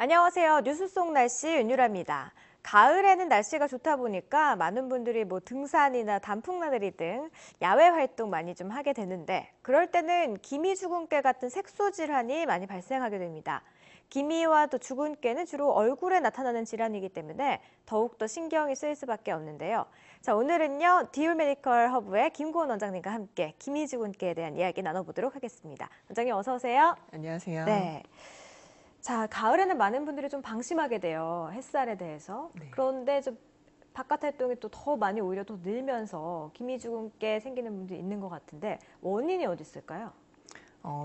안녕하세요. 뉴스 속 날씨 윤유라입니다. 가을에는 날씨가 좋다 보니까 많은 분들이 등산이나 단풍나들이 등 야외 활동 많이 좀 하게 되는데 그럴 때는 기미 주근깨 같은 색소 질환이 많이 발생하게 됩니다. 기미와 또 주근깨는 주로 얼굴에 나타나는 질환이기 때문에 더욱더 신경이 쓰일 수밖에 없는데요. 자, 오늘은요. 디올 메디컬 허브의 김고은 원장님과 함께 기미 주근깨에 대한 이야기 나눠보도록 하겠습니다. 원장님 어서 오세요. 안녕하세요. 네. 자, 가을에는 많은 분들이 좀 방심하게 돼요. 햇살에 대해서. 네. 그런데 좀 바깥 활동이 또 더 많이 오히려 더 늘면서 기미주근깨 생기는 분들이 있는 것 같은데 원인이 어디 있을까요?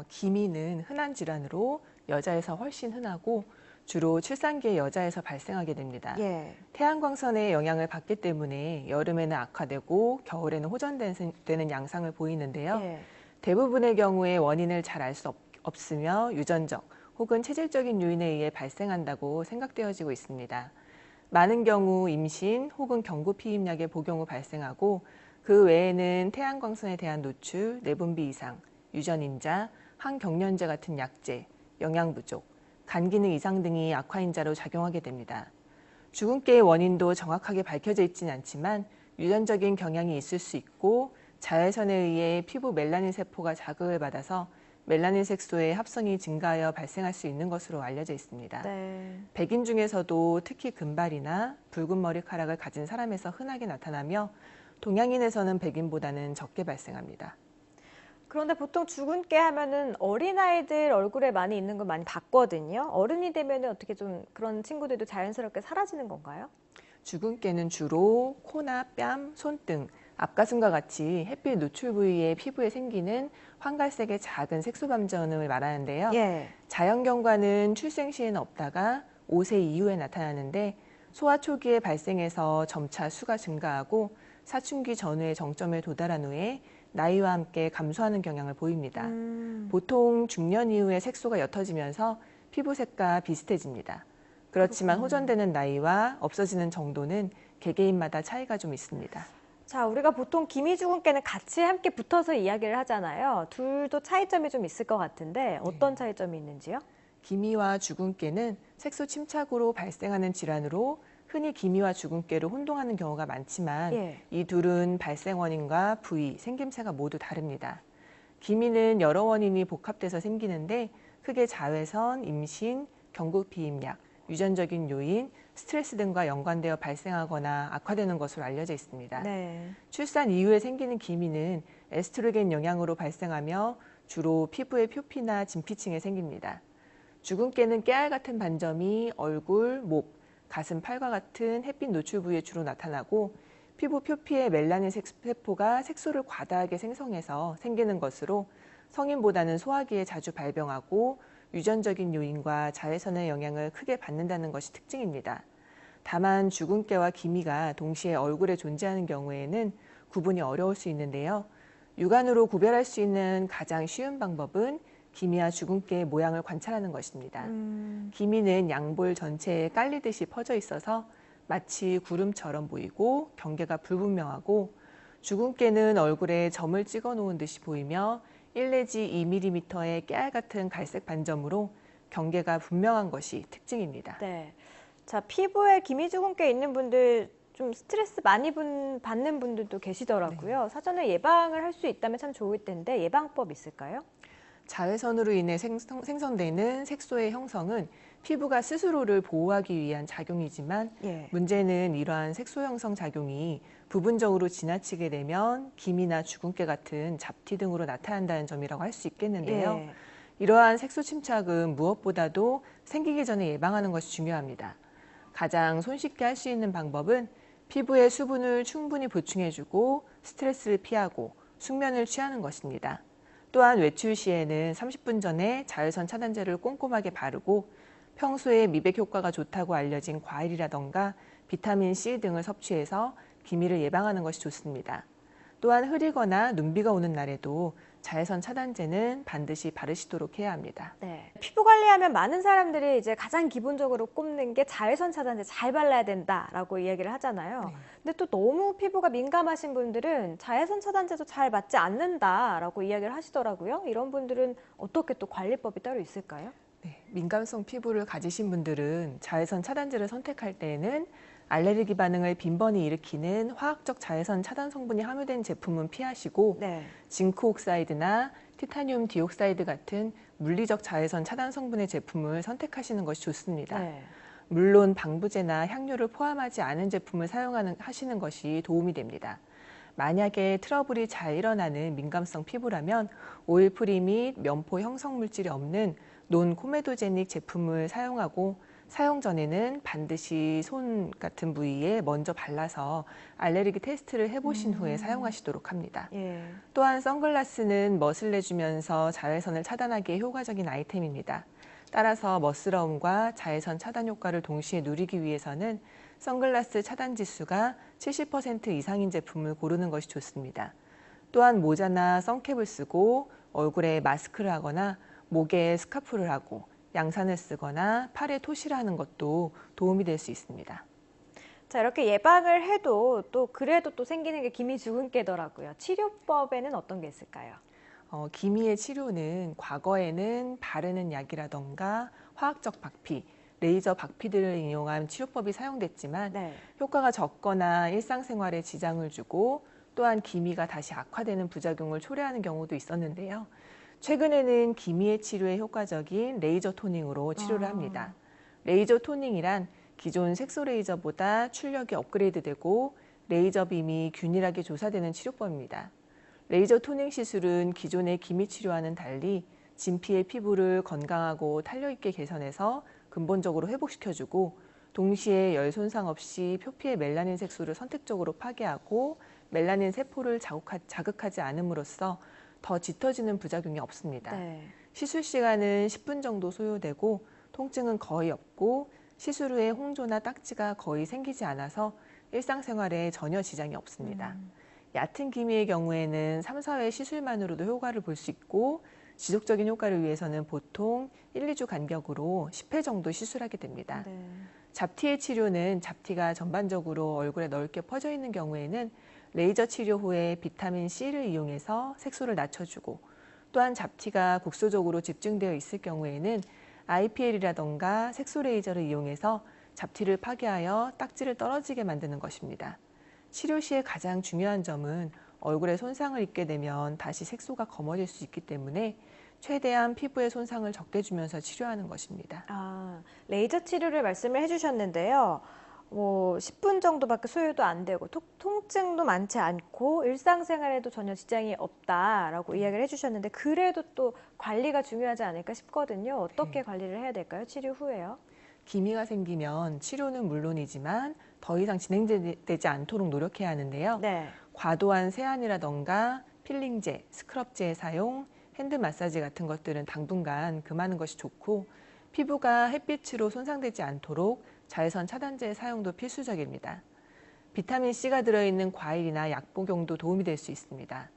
기미는 흔한 질환으로 여자에서 훨씬 흔하고 주로 출산기의 여자에서 발생하게 됩니다. 예. 태양광선의 영향을 받기 때문에 여름에는 악화되고 겨울에는 호전되는 양상을 보이는데요. 예. 대부분의 경우에 원인을 잘 알 수 없으며 유전적 혹은 체질적인 요인에 의해 발생한다고 생각되어지고 있습니다. 많은 경우 임신 혹은 경구 피임약의 복용 후 발생하고 그 외에는 태양광선에 대한 노출, 내분비 이상, 유전인자, 항경련제 같은 약제, 영양 부족, 간 기능 이상 등이 악화인자로 작용하게 됩니다. 주근깨의 원인도 정확하게 밝혀져 있지는 않지만 유전적인 경향이 있을 수 있고 자외선에 의해 피부 멜라닌 세포가 자극을 받아서 멜라닌 색소의 합성이 증가하여 발생할 수 있는 것으로 알려져 있습니다. 네. 백인 중에서도 특히 금발이나 붉은 머리카락을 가진 사람에서 흔하게 나타나며 동양인에서는 백인보다는 적게 발생합니다. 그런데 보통 주근깨 하면은 어린아이들 얼굴에 많이 있는 걸 많이 봤거든요. 어른이 되면은 어떻게 좀 그런 친구들도 자연스럽게 사라지는 건가요? 주근깨는 주로 코나 뺨, 손등, 앞가슴과 같이 햇빛 노출 부위의 피부에 생기는 황갈색의 작은 색소 반점을 말하는데요. 예. 자연경과는 출생 시에는 없다가 5세 이후에 나타나는데 소아 초기에 발생해서 점차 수가 증가하고 사춘기 전후의 정점에 도달한 후에 나이와 함께 감소하는 경향을 보입니다. 보통 중년 이후에 색소가 옅어지면서 피부색과 비슷해집니다. 그렇지만 호전되는 나이와 없어지는 정도는 개개인마다 차이가 좀 있습니다. 자, 우리가 보통 기미주근깨는 같이 함께 붙어서 이야기를 하잖아요. 둘도 차이점이 좀 있을 것 같은데 어떤 차이점이 있는지요? 기미와 주근깨는 색소 침착으로 발생하는 질환으로 흔히 기미와 주근깨를 혼동하는 경우가 많지만 예. 이 둘은 발생 원인과 부위, 생김새가 모두 다릅니다. 기미는 여러 원인이 복합돼서 생기는데 크게 자외선, 임신, 경구 피임약, 유전적인 요인, 스트레스 등과 연관되어 발생하거나 악화되는 것으로 알려져 있습니다. 네. 출산 이후에 생기는 기미는 에스트로겐 영향으로 발생하며 주로 피부의 표피나 진피층에 생깁니다. 주근깨는 깨알 같은 반점이 얼굴, 목, 가슴, 팔과 같은 햇빛 노출 부위에 주로 나타나고 피부 표피의 멜라닌 세포가 색소를 과다하게 생성해서 생기는 것으로 성인보다는 소화기에 자주 발병하고 유전적인 요인과 자외선의 영향을 크게 받는다는 것이 특징입니다. 다만 주근깨와 기미가 동시에 얼굴에 존재하는 경우에는 구분이 어려울 수 있는데요. 육안으로 구별할 수 있는 가장 쉬운 방법은 기미와 주근깨의 모양을 관찰하는 것입니다. 기미는 양볼 전체에 깔리듯이 퍼져 있어서 마치 구름처럼 보이고 경계가 불분명하고 주근깨는 얼굴에 점을 찍어 놓은 듯이 보이며 1 내지 2mm의 깨알 같은 갈색 반점으로 경계가 분명한 것이 특징입니다. 네. 자, 피부에 기미주근깨 있는 분들 좀 스트레스 많이 받는 분들도 계시더라고요. 사전에 예방을 할 수 있다면 참 좋을 텐데 예방법 있을까요? 자외선으로 인해 생성되는 색소의 형성은 피부가 스스로를 보호하기 위한 작용이지만 예. 문제는 이러한 색소 형성 작용이 부분적으로 지나치게 되면 기미나 주근깨 같은 잡티 등으로 나타난다는 점이라고 할 수 있겠는데요. 예. 이러한 색소 침착은 무엇보다도 생기기 전에 예방하는 것이 중요합니다. 가장 손쉽게 할 수 있는 방법은 피부에 수분을 충분히 보충해주고 스트레스를 피하고 숙면을 취하는 것입니다. 또한 외출 시에는 30분 전에 자외선 차단제를 꼼꼼하게 바르고 평소에 미백 효과가 좋다고 알려진 과일이라던가 비타민C 등을 섭취해서 기미를 예방하는 것이 좋습니다. 또한 흐리거나 눈비가 오는 날에도 자외선 차단제는 반드시 바르시도록 해야 합니다. 네. 피부 관리하면 많은 사람들이 이제 가장 기본적으로 꼽는 게 자외선 차단제 잘 발라야 된다라고 이야기를 하잖아요. 근데 또 너무 피부가 민감하신 분들은 자외선 차단제도 잘 맞지 않는다라고 이야기를 하시더라고요. 이런 분들은 어떻게 또 관리법이 따로 있을까요? 네, 민감성 피부를 가지신 분들은 자외선 차단제를 선택할 때에는 알레르기 반응을 빈번히 일으키는 화학적 자외선 차단 성분이 함유된 제품은 피하시고 네. 징크 옥사이드나 티타늄 디옥사이드 같은 물리적 자외선 차단 성분의 제품을 선택하시는 것이 좋습니다. 네. 물론 방부제나 향료를 포함하지 않은 제품을 하시는 것이 도움이 됩니다. 만약에 트러블이 잘 일어나는 민감성 피부라면 오일프리 및 면포 형성 물질이 없는 논코메도제닉 제품을 사용하고 사용 전에는 반드시 손 같은 부위에 먼저 발라서 알레르기 테스트를 해보신 후에 사용하시도록 합니다. 예. 또한 선글라스는 멋을 내주면서 자외선을 차단하기에 효과적인 아이템입니다. 따라서 멋스러움과 자외선 차단 효과를 동시에 누리기 위해서는 선글라스 차단 지수가 70% 이상인 제품을 고르는 것이 좋습니다. 또한 모자나 선캡을 쓰고 얼굴에 마스크를 하거나 목에 스카프를 하고 양산을 쓰거나 팔에 토시를 하는 것도 도움이 될 수 있습니다. 자, 이렇게 예방을 해도 또 그래도 또 생기는 게 기미 주근깨더라고요. 치료법에는 어떤 게 있을까요? 기미의 치료는 과거에는 바르는 약이라던가 화학적 박피, 레이저 박피들을 이용한 치료법이 사용됐지만 네. 효과가 적거나 일상생활에 지장을 주고 또한 기미가 다시 악화되는 부작용을 초래하는 경우도 있었는데요. 최근에는 기미의 치료에 효과적인 레이저 토닝으로 치료를 합니다. 레이저 토닝이란 기존 색소 레이저보다 출력이 업그레이드되고 레이저 빔이 균일하게 조사되는 치료법입니다. 레이저 토닝 시술은 기존의 기미 치료와는 달리 진피의 피부를 건강하고 탄력 있게 개선해서 근본적으로 회복시켜주고 동시에 열 손상 없이 표피의 멜라닌 색소를 선택적으로 파괴하고 멜라닌 세포를 자극하지 않음으로써 더 짙어지는 부작용이 없습니다. 네. 시술 시간은 10분 정도 소요되고 통증은 거의 없고 시술 후에 홍조나 딱지가 거의 생기지 않아서 일상생활에 전혀 지장이 없습니다. 얕은 기미의 경우에는 3, 4회 시술만으로도 효과를 볼 수 있고 지속적인 효과를 위해서는 보통 1, 2주 간격으로 10회 정도 시술하게 됩니다. 네. 잡티의 치료는 잡티가 전반적으로 얼굴에 넓게 퍼져 있는 경우에는 레이저 치료 후에 비타민 C를 이용해서 색소를 낮춰주고 또한 잡티가 국소적으로 집중되어 있을 경우에는 IPL이라던가 색소 레이저를 이용해서 잡티를 파괴하여 딱지를 떨어지게 만드는 것입니다. 치료 시에 가장 중요한 점은 얼굴에 손상을 입게 되면 다시 색소가 검어질 수 있기 때문에 최대한 피부에 손상을 적게 주면서 치료하는 것입니다. 레이저 치료를 말씀을 해주셨는데요. 10분 정도밖에 소요도 안 되고 통증도 많지 않고 일상생활에도 전혀 지장이 없다라고 이야기를 해주셨는데 그래도 또 관리가 중요하지 않을까 싶거든요. 어떻게 관리를 해야 될까요? 치료 후에요? 기미가 생기면 치료는 물론이지만 더 이상 진행되지 않도록 노력해야 하는데요. 네. 과도한 세안이라던가 필링제, 스크럽제의 사용, 핸드 마사지 같은 것들은 당분간 금하는 것이 좋고 피부가 햇빛으로 손상되지 않도록 자외선 차단제의 사용도 필수적입니다. 비타민C가 들어있는 과일이나 약 복용도 도움이 될 수 있습니다.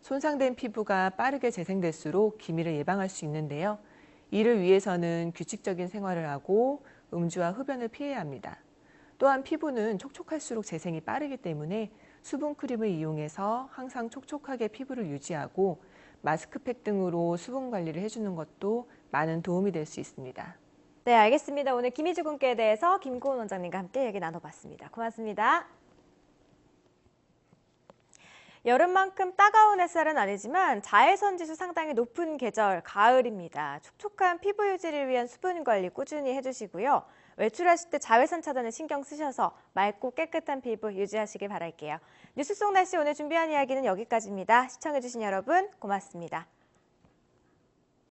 손상된 피부가 빠르게 재생될수록 기미를 예방할 수 있는데요. 이를 위해서는 규칙적인 생활을 하고 음주와 흡연을 피해야 합니다. 또한 피부는 촉촉할수록 재생이 빠르기 때문에 수분 크림을 이용해서 항상 촉촉하게 피부를 유지하고 마스크팩 등으로 수분 관리를 해주는 것도 많은 도움이 될 수 있습니다. 네, 알겠습니다. 오늘 기미주근깨에 대해서 김고은 원장님과 함께 얘기 나눠봤습니다. 고맙습니다. 여름만큼 따가운 햇살은 아니지만 자외선 지수 상당히 높은 계절 가을입니다. 촉촉한 피부 유지를 위한 수분 관리 꾸준히 해주시고요. 외출하실 때 자외선 차단에 신경 쓰셔서 맑고 깨끗한 피부 유지하시길 바랄게요. 뉴스 속 날씨 오늘 준비한 이야기는 여기까지입니다. 시청해주신 여러분 고맙습니다.